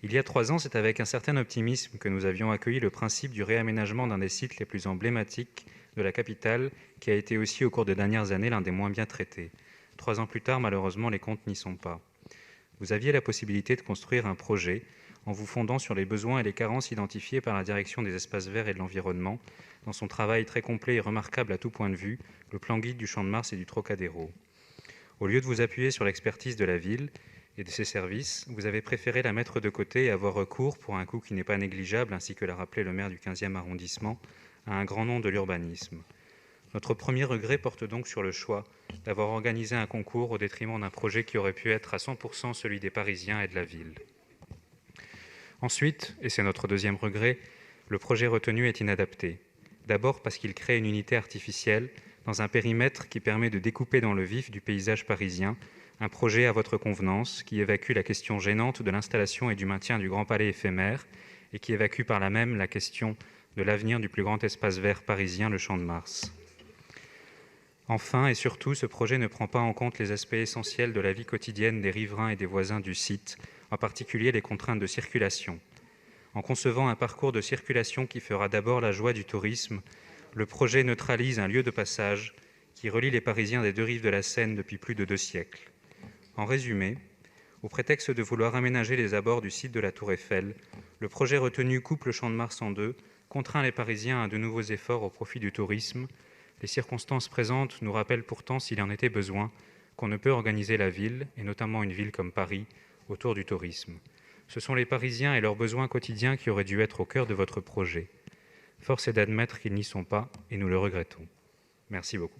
Il y a 3 ans, c'est avec un certain optimisme que nous avions accueilli le principe du réaménagement d'un des sites les plus emblématiques de la capitale, qui a été aussi au cours des dernières années l'un des moins bien traités. 3 ans plus tard, malheureusement, les comptes n'y sont pas. Vous aviez la possibilité de construire un projet en vous fondant sur les besoins et les carences identifiés par la Direction des espaces verts et de l'environnement dans son travail très complet et remarquable à tout point de vue, le plan guide du Champ de Mars et du Trocadéro. Au lieu de vous appuyer sur l'expertise de la ville et de ses services, vous avez préféré la mettre de côté et avoir recours, pour un coût qui n'est pas négligeable, ainsi que l'a rappelé le maire du 15e arrondissement, à un grand nom de l'urbanisme. Notre premier regret porte donc sur le choix d'avoir organisé un concours au détriment d'un projet qui aurait pu être à 100% celui des Parisiens et de la ville. Ensuite, et c'est notre deuxième regret, le projet retenu est inadapté. D'abord parce qu'il crée une unité artificielle dans un périmètre qui permet de découper dans le vif du paysage parisien un projet à votre convenance qui évacue la question gênante de l'installation et du maintien du Grand Palais éphémère et qui évacue par là même la question de l'avenir du plus grand espace vert parisien, le Champ de Mars. Enfin et surtout, ce projet ne prend pas en compte les aspects essentiels de la vie quotidienne des riverains et des voisins du site, en particulier les contraintes de circulation. En concevant un parcours de circulation qui fera d'abord la joie du tourisme, le projet neutralise un lieu de passage qui relie les Parisiens des deux rives de la Seine depuis plus de 2 siècles. En résumé, au prétexte de vouloir aménager les abords du site de la Tour Eiffel, le projet retenu coupe le Champ de Mars en deux, contraint les Parisiens à de nouveaux efforts au profit du tourisme. Les circonstances présentes nous rappellent pourtant, s'il en était besoin, qu'on ne peut organiser la ville, et notamment une ville comme Paris, autour du tourisme. Ce sont les Parisiens et leurs besoins quotidiens qui auraient dû être au cœur de votre projet. Force est d'admettre qu'ils n'y sont pas, et nous le regrettons. Merci beaucoup.